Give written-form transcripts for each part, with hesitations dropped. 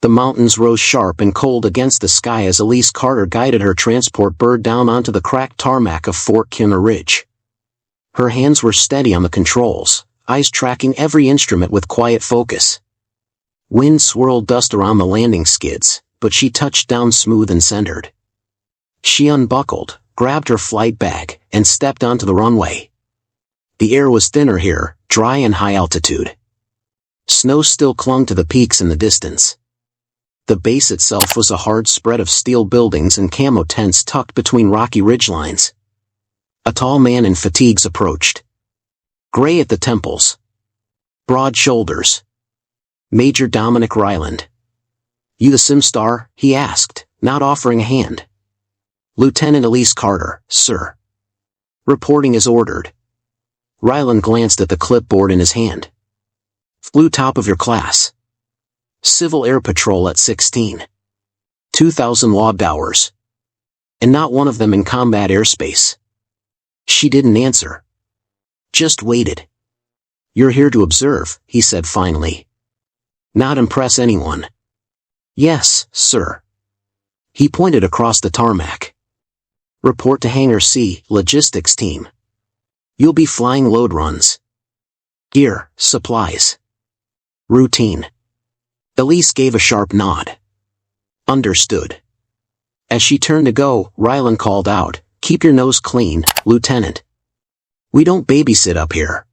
The mountains rose sharp and cold against the sky as Elise Carter guided her transport bird down onto the cracked tarmac of Fort Kinner Ridge. Her hands were steady on the controls, eyes tracking every instrument with quiet focus. Wind swirled dust around the landing skids, but she touched down smooth and centered. She unbuckled, grabbed her flight bag, and stepped onto the runway. The air was thinner here, dry and high altitude. Snow still clung to the peaks in the distance. The base itself was a hard spread of steel buildings and camo tents tucked between rocky ridgelines. A tall man in fatigues approached. Gray at the temples. Broad shoulders. Major Dominic Ryland. "You the SimStar?" he asked, not offering a hand. "Lieutenant Elise Carter, sir." "Reporting as ordered." Ryland glanced at the clipboard in his hand. "Flew top of your class. Civil Air Patrol at 16. 2,000 logged hours. And not one of them in combat airspace." She didn't answer. Just waited. "You're here to observe," he said finally. "Not impress anyone." "Yes, sir." He pointed across the tarmac. "Report to Hangar C, logistics team. You'll be flying load runs. Gear, supplies. Routine." Elise gave a sharp nod. "Understood." As she turned to go, Ryland called out, "Keep your nose clean, Lieutenant. We don't babysit up here."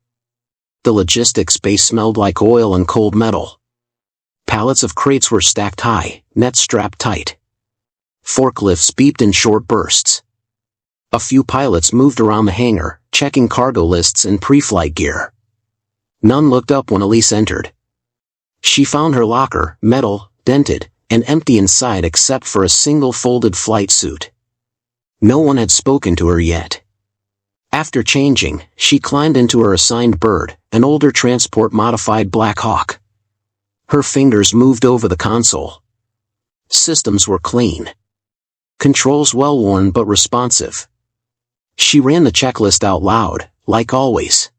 The logistics base smelled like oil and cold metal. Pallets of crates were stacked high, nets strapped tight. Forklifts beeped in short bursts. A few pilots moved around the hangar, checking cargo lists and pre-flight gear. None looked up when Elise entered. She found her locker, metal, dented, and empty inside except for a single folded flight suit. No one had spoken to her yet. After changing, she climbed into her assigned bird, an older transport-modified Black Hawk. Her fingers moved over the console. Systems were clean. Controls well-worn but responsive. She ran the checklist out loud, like always.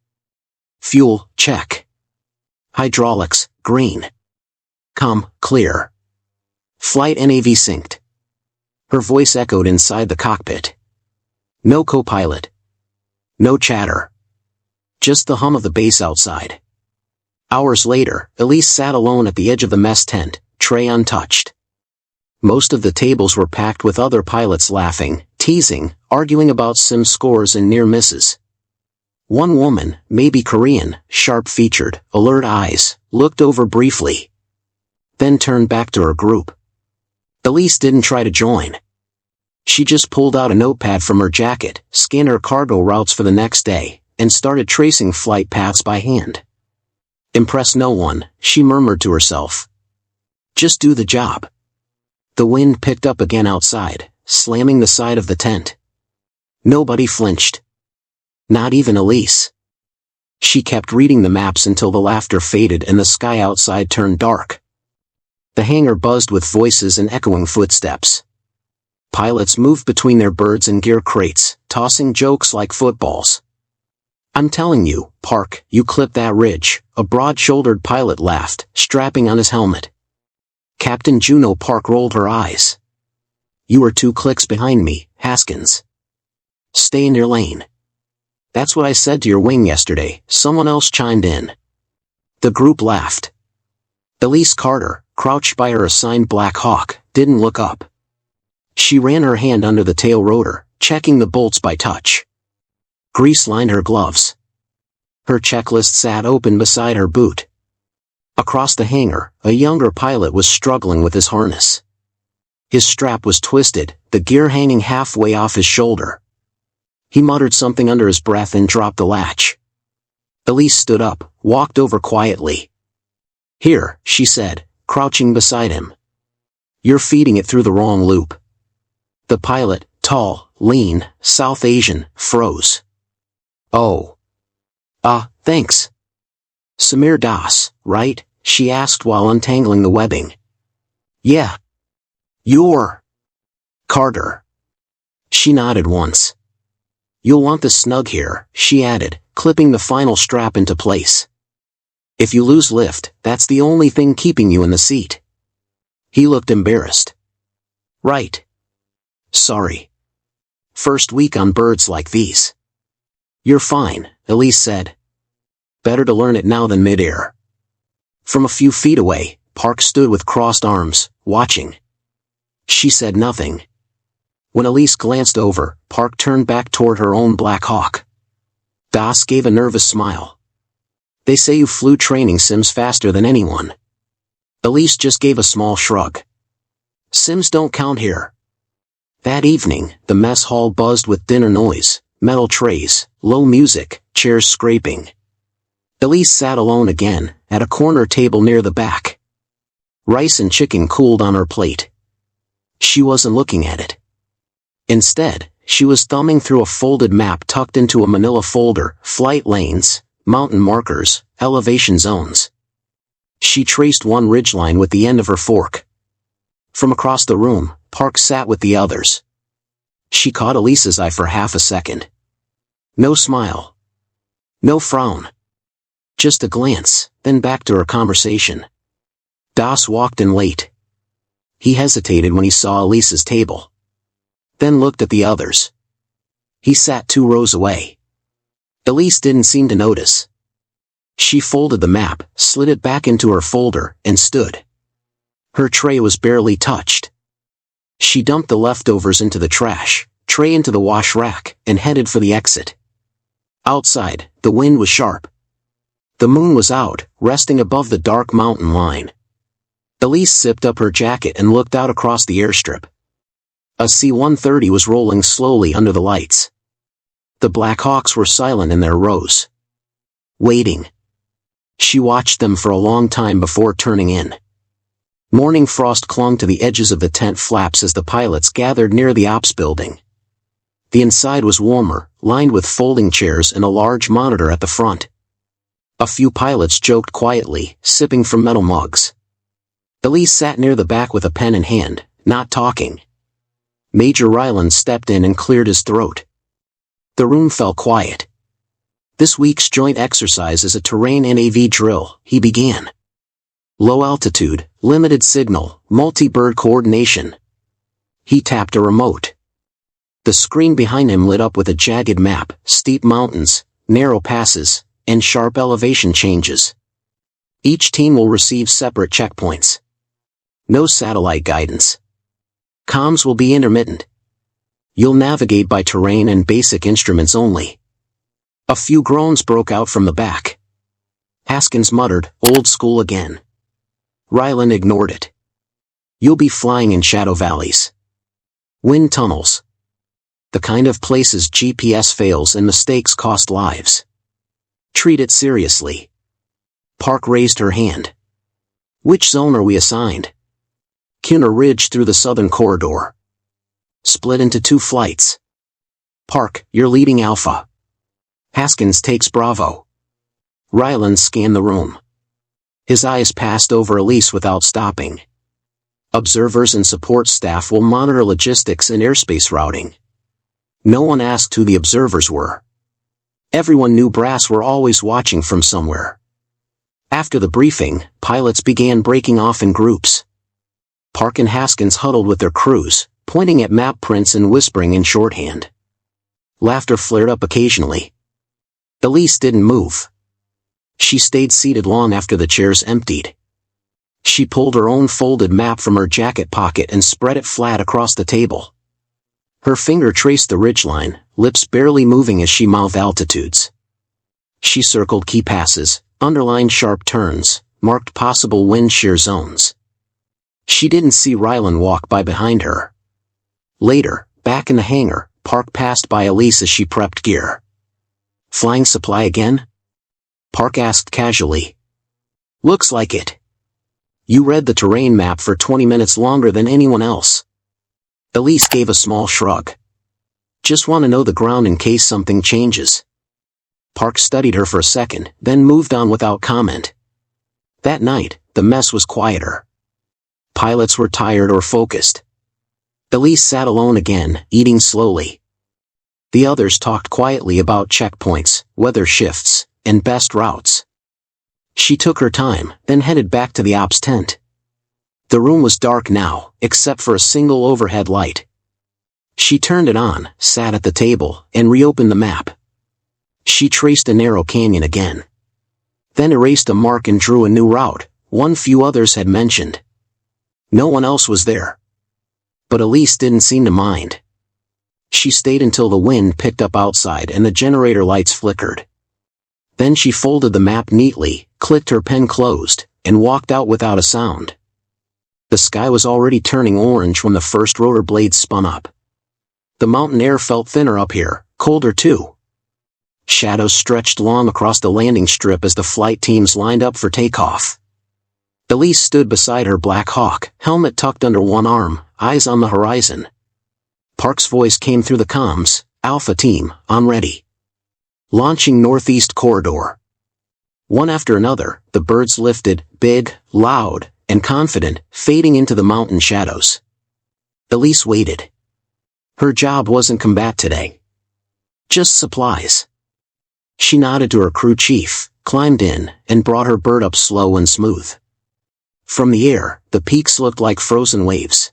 Fuel, check. Hydraulics, green. Comm, clear. Flight NAV synced. Her voice echoed inside the cockpit. No co-pilot. No chatter. Just the hum of the base outside. Hours later, Elise sat alone at the edge of the mess tent, tray untouched. Most of the tables were packed with other pilots laughing, teasing, arguing about sim scores and near misses. One woman, maybe Korean, sharp-featured, alert eyes, looked over briefly. Then turned back to her group. Elise didn't try to join. She just pulled out a notepad from her jacket, scanned her cargo routes for the next day, and started tracing flight paths by hand. Impress no one, she murmured to herself. Just do the job. The wind picked up again outside, slamming the side of the tent. Nobody flinched. Not even Elise. She kept reading the maps until the laughter faded and the sky outside turned dark. The hangar buzzed with voices and echoing footsteps. Pilots moved between their birds and gear crates, tossing jokes like footballs. "I'm telling you, Park, you clipped that ridge," a broad-shouldered pilot laughed, strapping on his helmet. Captain Juno Park rolled her eyes. "You were 2 clicks behind me, Haskins. Stay in your lane." "That's what I said to your wing yesterday," someone else chimed in. The group laughed. Elise Carter, crouched by her assigned Black Hawk, didn't look up. She ran her hand under the tail rotor, checking the bolts by touch. Grease lined her gloves. Her checklist sat open beside her boot. Across the hangar, a younger pilot was struggling with his harness. His strap was twisted, the gear hanging halfway off his shoulder. He muttered something under his breath and dropped the latch. Elise stood up, walked over quietly. "Here," she said, crouching beside him. "You're feeding it through the wrong loop." The pilot, tall, lean, South Asian, froze. "Oh. Thanks. Samir Das, right?" she asked while untangling the webbing. "Yeah. You're Carter." She nodded once. "You'll want this snug here," she added, clipping the final strap into place. "If you lose lift, that's the only thing keeping you in the seat." He looked embarrassed. Right. Sorry. First week on birds like these. You're fine, Elise said. Better to learn it now than mid-air. From a few feet away, Park stood with crossed arms, watching. She said nothing. When Elise glanced over, Park turned back toward her own Black Hawk. Das gave a nervous smile. They say you flew training sims faster than anyone. Elise just gave a small shrug. Sims don't count here. That evening, the mess hall buzzed with dinner noise, metal trays, low music, chairs scraping. Elise sat alone again, at a corner table near the back. Rice and chicken cooled on her plate. She wasn't looking at it. Instead, she was thumbing through a folded map tucked into a manila folder, flight lanes, mountain markers, elevation zones. She traced one ridgeline with the end of her fork. From across the room, Park sat with the others. She caught Elise's eye for half a second. No smile. No frown. Just a glance, then back to her conversation. Das walked in late. He hesitated when he saw Elise's table. Then looked at the others. He sat 2 rows away. Elise didn't seem to notice. She folded the map, slid it back into her folder, and stood. Her tray was barely touched. She dumped the leftovers into the trash, tray into the wash rack, and headed for the exit. Outside, the wind was sharp. The moon was out, resting above the dark mountain line. Elise zipped up her jacket and looked out across the airstrip. A C-130 was rolling slowly under the lights. The Black Hawks were silent in their rows. Waiting. She watched them for a long time before turning in. Morning frost clung to the edges of the tent flaps as the pilots gathered near the ops building. The inside was warmer, lined with folding chairs and a large monitor at the front. A few pilots joked quietly, sipping from metal mugs. Elise sat near the back with a pen in hand, not talking. Major Ryland stepped in and cleared his throat. The room fell quiet. This week's joint exercise is a terrain NAV drill, he began. Low altitude, limited signal, multi-bird coordination. He tapped a remote. The screen behind him lit up with a jagged map, steep mountains, narrow passes, and sharp elevation changes. Each team will receive separate checkpoints. No satellite guidance. Comms will be intermittent. You'll navigate by terrain and basic instruments only. A few groans broke out from the back. Haskins muttered, "Old school again." Ryland ignored it. You'll be flying in shadow valleys. Wind tunnels. The kind of places GPS fails and mistakes cost lives. Treat it seriously. Park raised her hand. Which zone are we assigned? Kinner Ridge through the southern corridor. Split into 2 flights. Park, you're leading Alpha. Haskins takes Bravo. Ryland scanned the room. His eyes passed over Elise without stopping. Observers and support staff will monitor logistics and airspace routing. No one asked who the observers were. Everyone knew brass were always watching from somewhere. After the briefing, pilots began breaking off in groups. Park and Haskins huddled with their crews, pointing at map prints and whispering in shorthand. Laughter flared up occasionally. Elise didn't move. She stayed seated long after the chairs emptied. She pulled her own folded map from her jacket pocket and spread it flat across the table. Her finger traced the ridgeline, lips barely moving as she mouthed altitudes. She circled key passes, underlined sharp turns, marked possible wind shear zones. She didn't see Ryland walk by behind her. Later, back in the hangar, Park passed by Elise as she prepped gear. Flying supply again? Park asked casually. Looks like it. You read the terrain map for 20 minutes longer than anyone else. Elise gave a small shrug. Just want to know the ground in case something changes. Park studied her for a second, then moved on without comment. That night, the mess was quieter. Pilots were tired or focused. Elise sat alone again, eating slowly. The others talked quietly about checkpoints, weather shifts, and best routes. She took her time, then headed back to the ops tent. The room was dark now, except for a single overhead light. She turned it on, sat at the table, and reopened the map. She traced a narrow canyon again. Then erased a mark and drew a new route, one few others had mentioned. No one else was there. But Elise didn't seem to mind. She stayed until the wind picked up outside and the generator lights flickered. Then she folded the map neatly, clicked her pen closed, and walked out without a sound. The sky was already turning orange when the first rotor blades spun up. The mountain air felt thinner up here, colder too. Shadows stretched long across the landing strip as the flight teams lined up for takeoff. Elise stood beside her Black Hawk, helmet tucked under one arm, eyes on the horizon. Park's voice came through the comms, "Alpha Team, on ready. Launching Northeast Corridor." One after another, the birds lifted, big, loud, and confident, fading into the mountain shadows. Elise waited. Her job wasn't combat today. Just supplies. She nodded to her crew chief, climbed in, and brought her bird up slow and smooth. From the air, the peaks looked like frozen waves.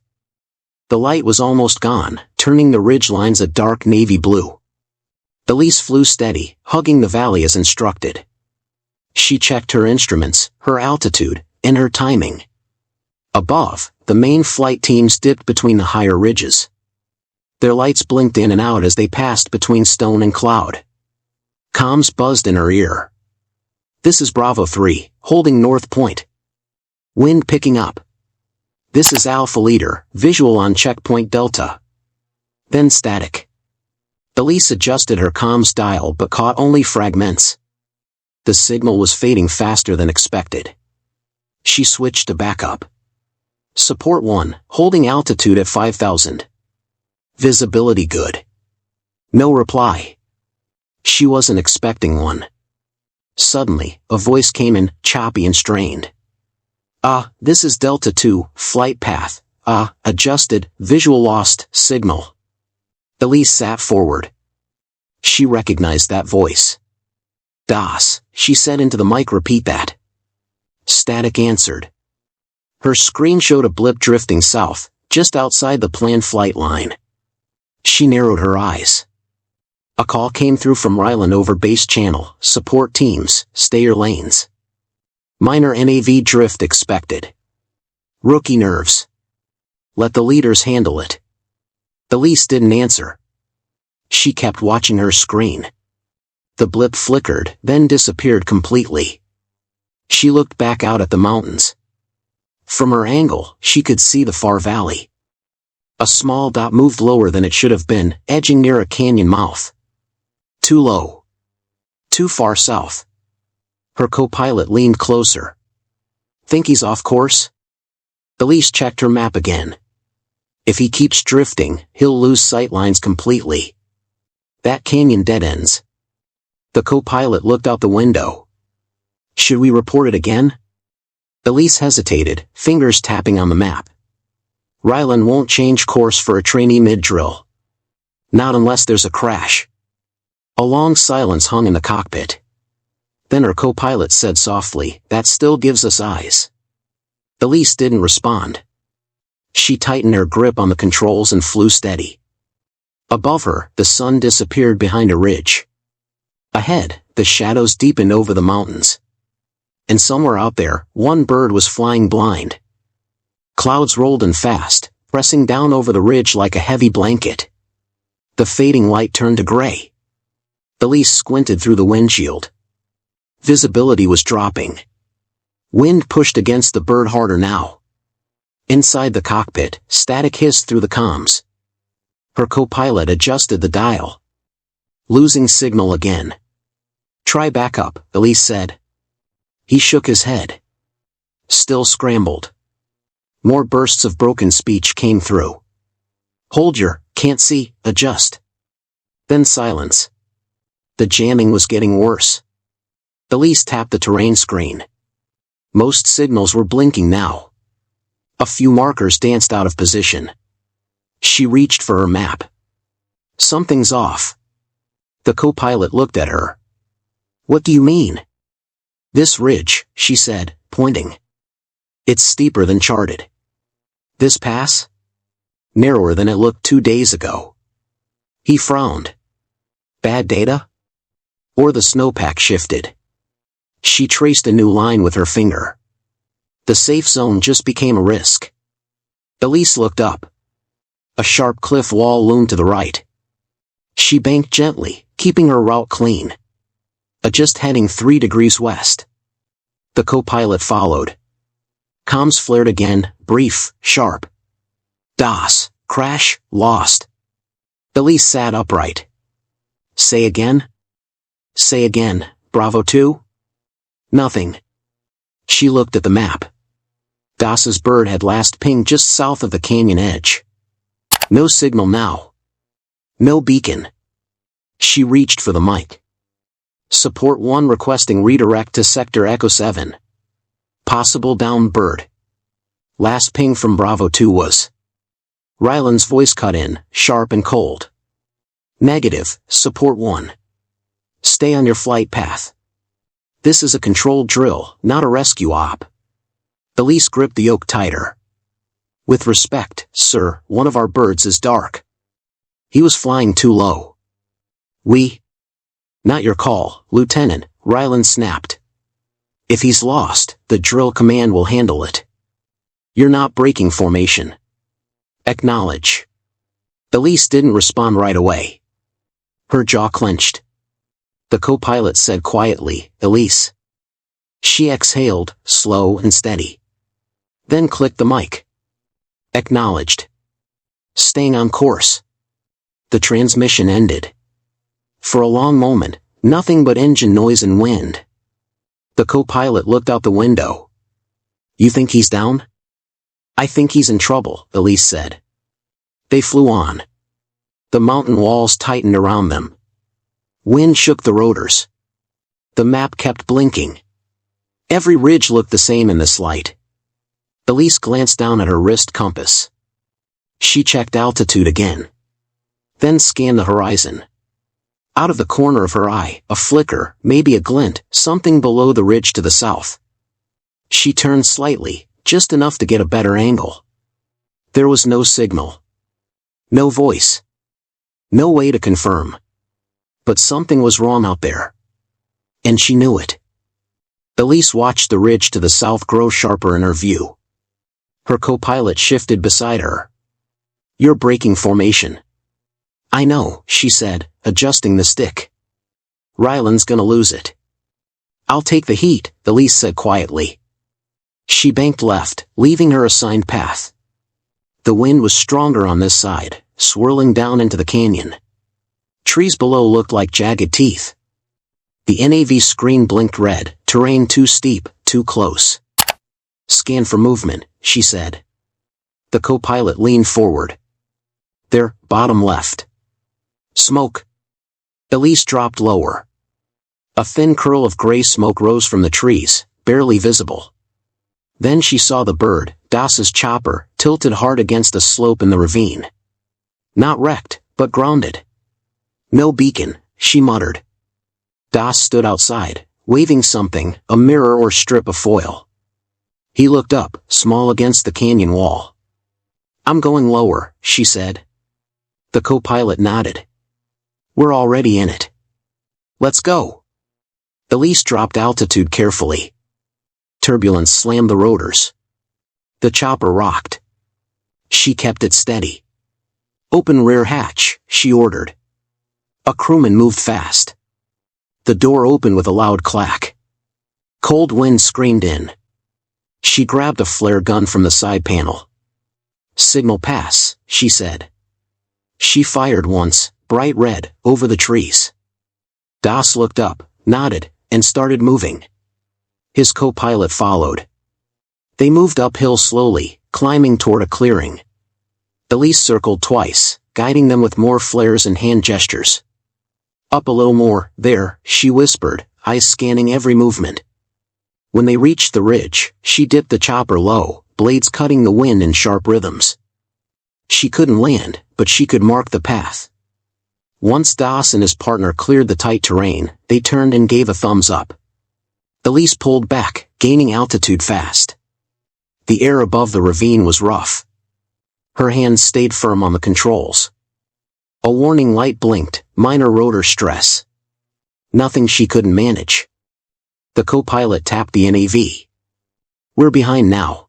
The light was almost gone, turning the ridge lines a dark navy blue. Elise flew steady, hugging the valley as instructed. She checked her instruments, her altitude, and her timing. Above, the main flight teams dipped between the higher ridges. Their lights blinked in and out as they passed between stone and cloud. Comms buzzed in her ear. "This is Bravo 3, holding North Point. Wind picking up. This is Alpha Leader, visual on checkpoint Delta." Then static. Elise adjusted her comms dial but caught only fragments. The signal was fading faster than expected. She switched to backup. "Support 1, holding altitude at 5,000. Visibility good." No reply. She wasn't expecting one. Suddenly, a voice came in, choppy and strained. This is Delta 2, flight path. Adjusted, visual lost, signal." Elise sat forward. She recognized that voice. "DOS," she said into the mic. "Repeat that." Static answered. Her screen showed a blip drifting south, just outside the planned flight line. She narrowed her eyes. A call came through from Ryland over base channel, "Support teams, stay your lanes. Minor NAV drift expected. Rookie nerves. Let the leaders handle it." Elise didn't answer. She kept watching her screen. The blip flickered, then disappeared completely. She looked back out at the mountains. From her angle, she could see the far valley. A small dot moved lower than it should have been, edging near a canyon mouth. Too low. Too far south. Her co-pilot leaned closer. "Think he's off course?" Elise checked her map again. "If he keeps drifting, he'll lose sightlines completely. That canyon dead ends." The co-pilot looked out the window. "Should we report it again?" Elise hesitated, fingers tapping on the map. "Ryland won't change course for a trainee mid-drill. Not unless there's a crash." A long silence hung in the cockpit. Then her co-pilot said softly, "That still gives us eyes." Elise didn't respond. She tightened her grip on the controls and flew steady. Above her, the sun disappeared behind a ridge. Ahead, the shadows deepened over the mountains. And somewhere out there, one bird was flying blind. Clouds rolled in fast, pressing down over the ridge like a heavy blanket. The fading light turned to gray. Elise squinted through the windshield. Visibility was dropping. Wind pushed against the bird harder now. Inside the cockpit, static hissed through the comms. Her co-pilot adjusted the dial. "Losing signal again." "Try backup," Elise said. He shook his head. Still scrambled. More bursts of broken speech came through. "Hold your, can't see, adjust." Then silence. The jamming was getting worse. Elise tapped the terrain screen. Most signals were blinking now. A few markers danced out of position. She reached for her map. "Something's off." The co-pilot looked at her. "What do you mean?" "This ridge," she said, pointing. "It's steeper than charted. This pass? Narrower than it looked 2 days ago. He frowned. Bad data? Or the snowpack shifted. She traced a new line with her finger. The safe zone just became a risk. Elise looked up. A sharp cliff wall loomed to the right. She banked gently, keeping her route clean. Just heading 3 degrees west. The co-pilot followed. Comms flared again, brief, sharp. DOS, crash, lost. Elise sat upright. Say again? Say again, Bravo 2? Nothing. She looked at the map. DOS's bird had last pinged just south of the canyon edge. No signal now. No beacon. She reached for the mic. Support 1 requesting redirect to Sector Echo 7. Possible downed bird. Last ping from Bravo 2 was. Ryland's voice cut in, sharp and cold. Negative, Support 1. Stay on your flight path. This is a controlled drill, not a rescue op. Elise gripped the yoke tighter. With respect, sir, one of our birds is dark. He was flying too low. Not your call, Lieutenant, Ryland snapped. If he's lost, the drill command will handle it. You're not breaking formation. Acknowledge. Elise didn't respond right away. Her jaw clenched. The co-pilot said quietly, Elise. She exhaled, slow and steady. Then clicked the mic. Acknowledged. Staying on course. The transmission ended. For a long moment, nothing but engine noise and wind. The co-pilot looked out the window. You think he's down? I think he's in trouble, Elise said. They flew on. The mountain walls tightened around them. Wind shook the rotors. The map kept blinking. Every ridge looked the same in this light. Elise glanced down at her wrist compass. She checked altitude again. Then scanned the horizon. Out of the corner of her eye, a flicker, maybe a glint, something below the ridge to the south. She turned slightly, just enough to get a better angle. There was no signal. No voice. No way to confirm. But something was wrong out there. And she knew it. Elise watched the ridge to the south grow sharper in her view. Her co-pilot shifted beside her. You're breaking formation. I know, she said, adjusting the stick. Ryland's gonna lose it. I'll take the heat, Elise said quietly. She banked left, leaving her assigned path. The wind was stronger on this side, swirling down into the canyon. Trees below looked like jagged teeth. The NAV screen blinked red, terrain too steep, too close. Scan for movement, she said. The co-pilot leaned forward. There, bottom left. Smoke. Elise dropped lower. A thin curl of gray smoke rose from the trees, barely visible. Then she saw the bird, DOS's chopper, tilted hard against a slope in the ravine. Not wrecked, but grounded. No beacon, she muttered. DOS stood outside, waving something, a mirror or strip of foil. He looked up, small against the canyon wall. I'm going lower, she said. The co-pilot nodded. We're already in it. Let's go. Elise dropped altitude carefully. Turbulence slammed the rotors. The chopper rocked. She kept it steady. Open rear hatch, she ordered. A crewman moved fast. The door opened with a loud clack. Cold wind screamed in. She grabbed a flare gun from the side panel. Signal pass, she said. She fired once, bright red, over the trees. DOS looked up, nodded, and started moving. His co-pilot followed. They moved uphill slowly, climbing toward a clearing. Elise circled twice, guiding them with more flares and hand gestures. Up a little more, there, she whispered, eyes scanning every movement. When they reached the ridge, she dipped the chopper low, blades cutting the wind in sharp rhythms. She couldn't land, but she could mark the path. Once DOS and his partner cleared the tight terrain, they turned and gave a thumbs up. Elise pulled back, gaining altitude fast. The air above the ravine was rough. Her hands stayed firm on the controls. A warning light blinked, minor rotor stress. Nothing she couldn't manage. The co-pilot tapped the NAV. We're behind now.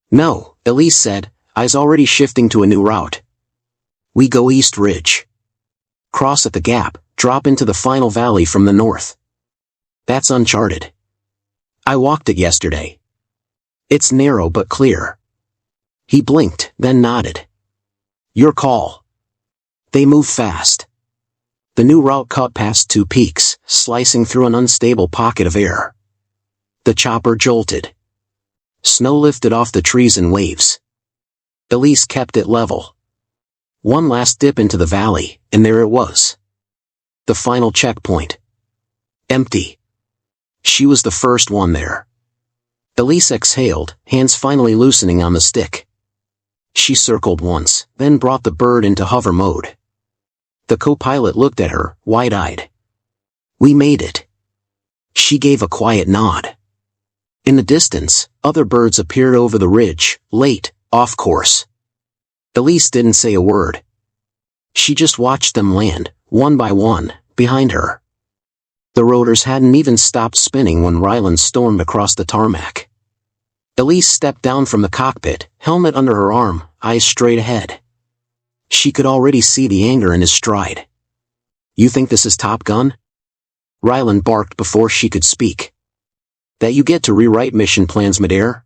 No, Elise said, eyes already shifting to a new route. We go East Ridge. Cross at the gap, drop into the final valley from the north. That's uncharted. I walked it yesterday. It's narrow but clear. He blinked, then nodded. Your call. They moved fast. The new route cut past two peaks, slicing through an unstable pocket of air. The chopper jolted. Snow lifted off the trees in waves. Elise kept it level. One last dip into the valley, and there it was. The final checkpoint. Empty. She was the first one there. Elise exhaled, hands finally loosening on the stick. She circled once, then brought the bird into hover mode. The co-pilot looked at her, wide-eyed. We made it. She gave a quiet nod. In the distance, other birds appeared over the ridge, late, off course. Elise didn't say a word. She just watched them land, one by one, behind her. The rotors hadn't even stopped spinning when Ryland stormed across the tarmac. Elise stepped down from the cockpit, helmet under her arm, eyes straight ahead. She could already see the anger in his stride. You think this is Top Gun? Ryland barked before she could speak. That you get to rewrite mission plans midair?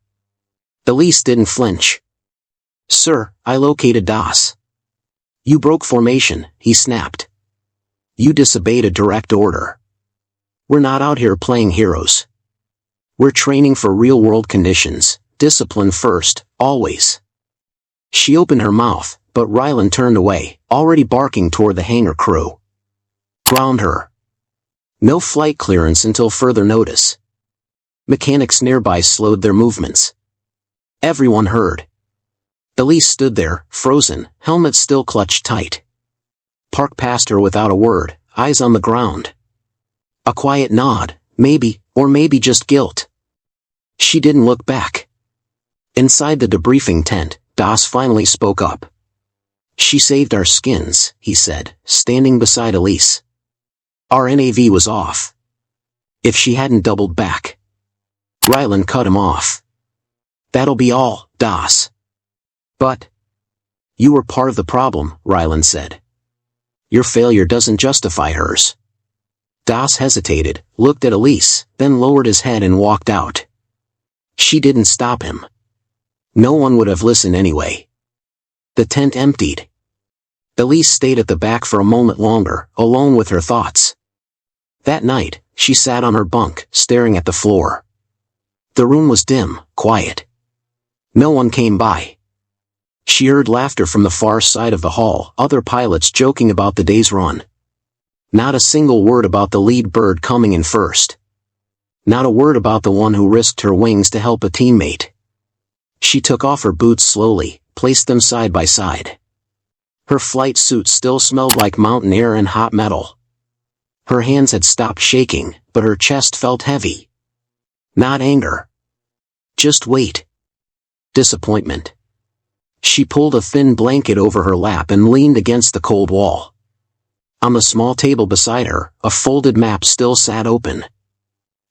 Elise didn't flinch. Sir, I located DOS. You broke formation, he snapped. You disobeyed a direct order. We're not out here playing heroes. We're training for real-world conditions, discipline first, always. She opened her mouth, but Ryland turned away, already barking toward the hangar crew. Ground her. No flight clearance until further notice. Mechanics nearby slowed their movements. Everyone heard. Elise stood there, frozen, helmet still clutched tight. Park passed her without a word, eyes on the ground. A quiet nod, maybe, or maybe just guilt. She didn't look back. Inside the debriefing tent, DOS finally spoke up. She saved our skins, he said, standing beside Elise. Our NAV was off. If she hadn't doubled back. Ryland cut him off. That'll be all, DOS. But you were part of the problem, Ryland said. Your failure doesn't justify hers. DOS hesitated, looked at Elise, then lowered his head and walked out. She didn't stop him. No one would have listened anyway. The tent emptied. Elise stayed at the back for a moment longer, alone with her thoughts. That night, she sat on her bunk, staring at the floor. The room was dim, quiet. No one came by. She heard laughter from the far side of the hall, other pilots joking about the day's run. Not a single word about the lead bird coming in first. Not a word about the one who risked her wings to help a teammate. She took off her boots slowly, placed them side by side. Her flight suit still smelled like mountain air and hot metal. Her hands had stopped shaking, but her chest felt heavy. Not anger. Just weight. Disappointment. She pulled a thin blanket over her lap and leaned against the cold wall. On the small table beside her, a folded map still sat open.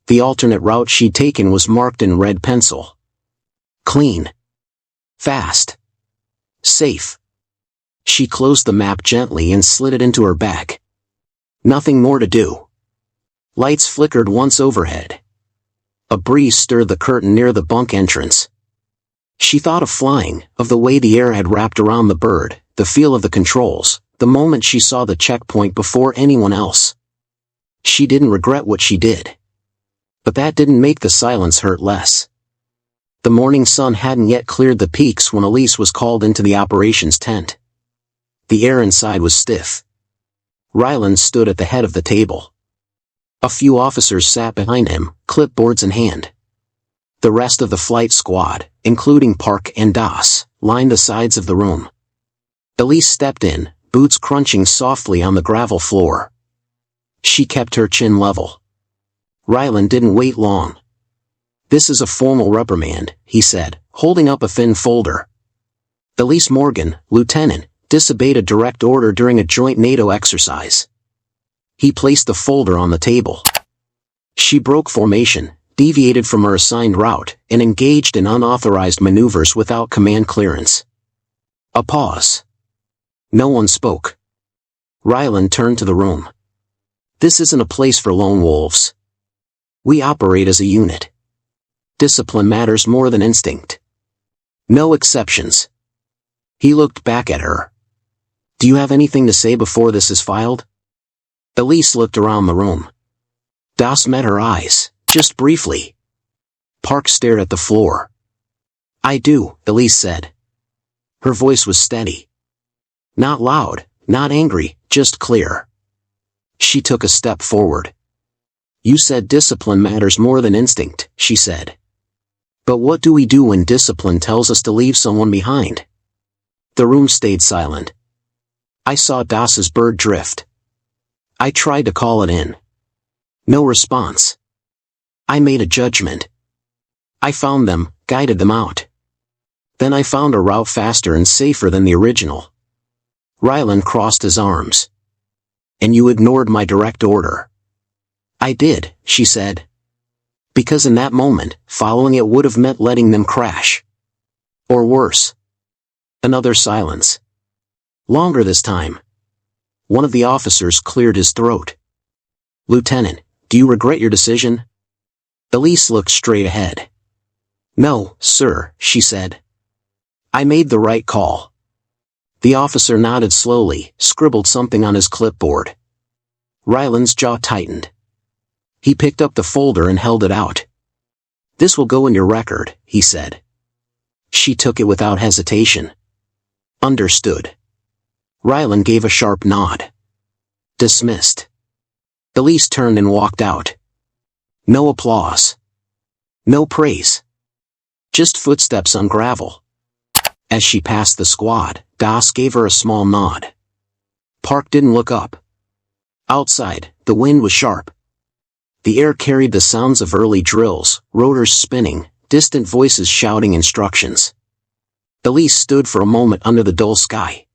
The alternate route she'd taken was marked in red pencil. Clean. Fast. Safe. She closed the map gently and slid it into her bag. Nothing more to do. Lights flickered once overhead. A breeze stirred the curtain near the bunk entrance. She thought of flying, of the way the air had wrapped around the bird, the feel of the controls, the moment she saw the checkpoint before anyone else. She didn't regret what she did. But that didn't make the silence hurt less. The morning sun hadn't yet cleared the peaks when Elise was called into the operations tent. The air inside was stiff. Ryland stood at the head of the table. A few officers sat behind him, clipboards in hand. The rest of the flight squad, including Park and DOS, lined the sides of the room. Elise stepped in, boots crunching softly on the gravel floor. She kept her chin level. Ryland didn't wait long. This is a formal reprimand, he said, holding up a thin folder. Elise Morgan, Lieutenant, disobeyed a direct order during a joint NATO exercise. He placed the folder on the table. She broke formation, deviated from her assigned route, and engaged in unauthorized maneuvers without command clearance. A pause. No one spoke. Ryland turned to the room. This isn't a place for lone wolves. We operate as a unit. Discipline matters more than instinct. No exceptions. He looked back at her. Do you have anything to say before this is filed? Elise looked around the room. Das met her eyes, just briefly. Park stared at the floor. I do, Elise said. Her voice was steady. Not loud, not angry, just clear. She took a step forward. You said discipline matters more than instinct, she said. But what do we do when discipline tells us to leave someone behind? The room stayed silent. I saw Das's bird drift. I tried to call it in. No response. I made a judgment. I found them, guided them out. Then I found a route faster and safer than the original. Ryland crossed his arms. And you ignored my direct order. I did, she said. Because in that moment, following it would have meant letting them crash. Or worse. Another silence. Longer this time. One of the officers cleared his throat. Lieutenant, do you regret your decision? Elise looked straight ahead. No, sir, she said. I made the right call. The officer nodded slowly, scribbled something on his clipboard. Ryland's jaw tightened. He picked up the folder and held it out. This will go in your record, he said. She took it without hesitation. Understood. Ryland gave a sharp nod. Dismissed. Elise turned and walked out. No applause. No praise. Just footsteps on gravel. As she passed the squad, Das gave her a small nod. Park didn't look up. Outside, the wind was sharp. The air carried the sounds of early drills, rotors spinning, distant voices shouting instructions. Elise stood for a moment under the dull sky.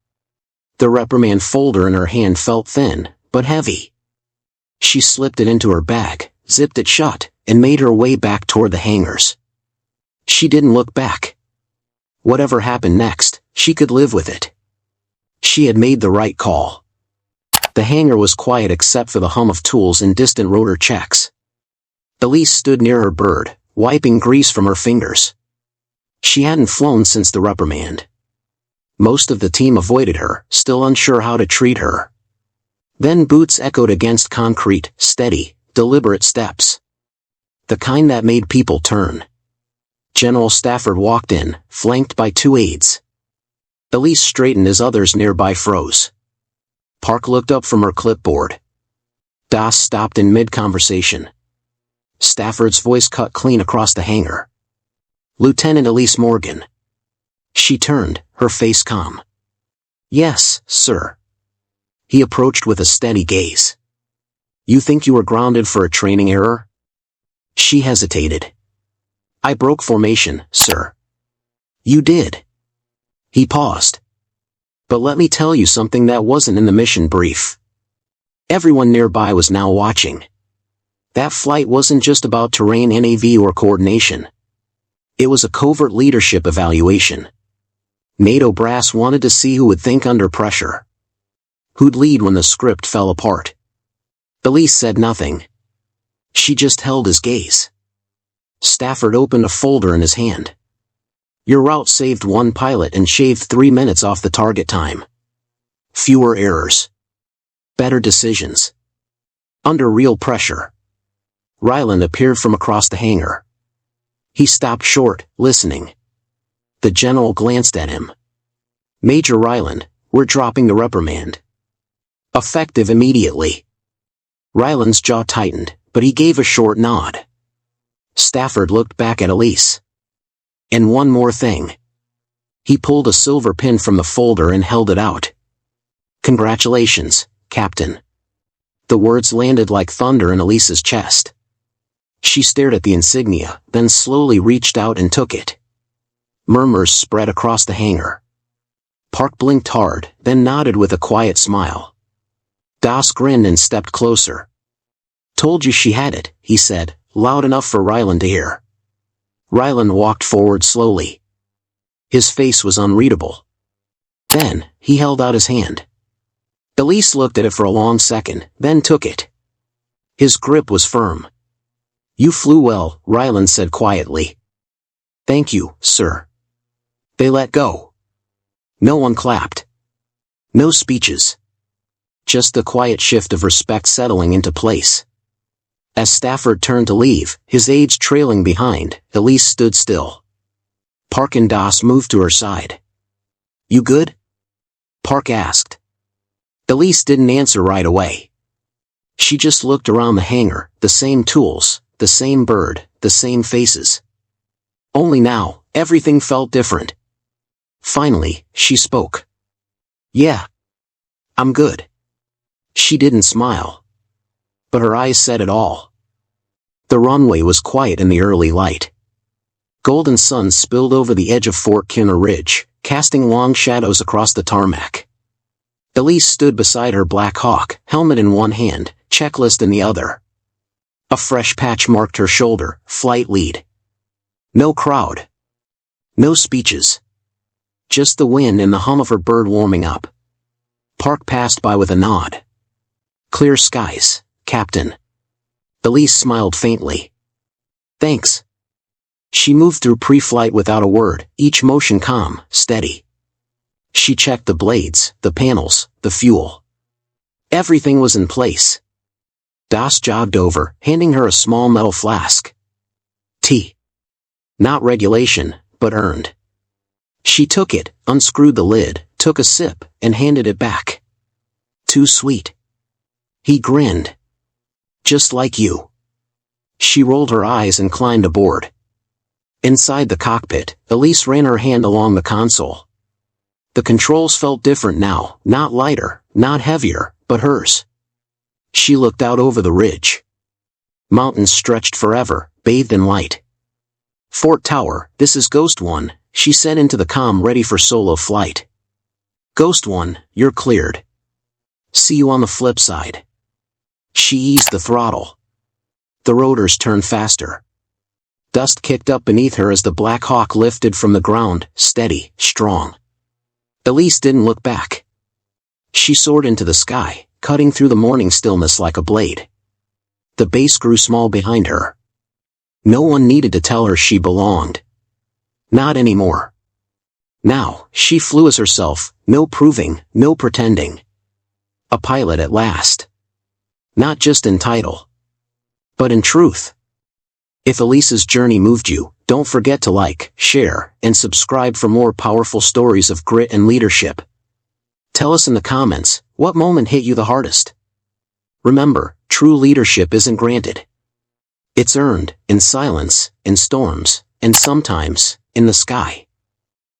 The reprimand folder in her hand felt thin, but heavy. She slipped it into her bag, zipped it shut, and made her way back toward the hangars. She didn't look back. Whatever happened next, she could live with it. She had made the right call. The hangar was quiet except for the hum of tools and distant rotor checks. Elise stood near her bird, wiping grease from her fingers. She hadn't flown since the reprimand. Most of the team avoided her, still unsure how to treat her. Then boots echoed against concrete, steady, deliberate steps. The kind that made people turn. General Stafford walked in, flanked by 2 aides. Elise straightened as others nearby froze. Park looked up from her clipboard. Das stopped in mid-conversation. Stafford's voice cut clean across the hangar. Lieutenant Elise Morgan. She turned, her face calm. Yes, sir. He approached with a steady gaze. You think you were grounded for a training error? She hesitated. I broke formation, sir. You did. He paused. But let me tell you something that wasn't in the mission brief. Everyone nearby was now watching. That flight wasn't just about terrain NAV or coordination. It was a covert leadership evaluation. NATO brass wanted to see who would think under pressure. Who'd lead when the script fell apart. Elise said nothing. She just held his gaze. Stafford opened a folder in his hand. Your route saved 1 pilot and shaved 3 minutes off the target time. Fewer errors. Better decisions. Under real pressure. Ryland appeared from across the hangar. He stopped short, listening. The general glanced at him. Major Ryland, we're dropping the reprimand. Effective immediately. Ryland's jaw tightened, but he gave a short nod. Stafford looked back at Elise. And one more thing. He pulled a silver pin from the folder and held it out. Congratulations, Captain. The words landed like thunder in Elise's chest. She stared at the insignia, then slowly reached out and took it. Murmurs spread across the hangar. Park blinked hard, then nodded with a quiet smile. Das grinned and stepped closer. Told you she had it, he said, loud enough for Ryland to hear. Ryland walked forward slowly. His face was unreadable. Then, he held out his hand. Elise looked at it for a long second, then took it. His grip was firm. You flew well, Ryland said quietly. Thank you, sir. They let go. No one clapped. No speeches. Just the quiet shift of respect settling into place. As Stafford turned to leave, his aides trailing behind, Elise stood still. Park and Das moved to her side. You good? Park asked. Elise didn't answer right away. She just looked around the hangar, the same tools, the same bird, the same faces. Only now, everything felt different. Finally, she spoke. Yeah. I'm good. She didn't smile. But her eyes said it all. The runway was quiet in the early light. Golden sun spilled over the edge of Fort Kinner Ridge, casting long shadows across the tarmac. Elise stood beside her Black Hawk, helmet in one hand, checklist in the other. A fresh patch marked her shoulder, flight lead. No crowd. No speeches. Just the wind and the hum of her bird warming up. Park passed by with a nod. Clear skies, Captain. Elise smiled faintly. Thanks. She moved through pre-flight without a word, each motion calm, steady. She checked the blades, the panels, the fuel. Everything was in place. Das jogged over, handing her a small metal flask. Tea. Not regulation, but earned. She took it, unscrewed the lid, took a sip, and handed it back. Too sweet. He grinned. Just like you. She rolled her eyes and climbed aboard. Inside the cockpit, Elise ran her hand along the console. The controls felt different now, not lighter, not heavier, but hers. She looked out over the ridge. Mountains stretched forever, bathed in light. Fort Tower, this is Ghost One, she said into the comm ready for solo flight. Ghost One, you're cleared. See you on the flip side. She eased the throttle. The rotors turned faster. Dust kicked up beneath her as the Black Hawk lifted from the ground, steady, strong. Elise didn't look back. She soared into the sky, cutting through the morning stillness like a blade. The base grew small behind her. No one needed to tell her she belonged. Not anymore. Now, she flew as herself, no proving, no pretending. A pilot at last. Not just in title, but in truth. If Elise's journey moved you, don't forget to like, share, and subscribe for more powerful stories of grit and leadership. Tell us in the comments, what moment hit you the hardest? Remember, true leadership isn't granted. It's earned, in silence, in storms, and sometimes, in the sky.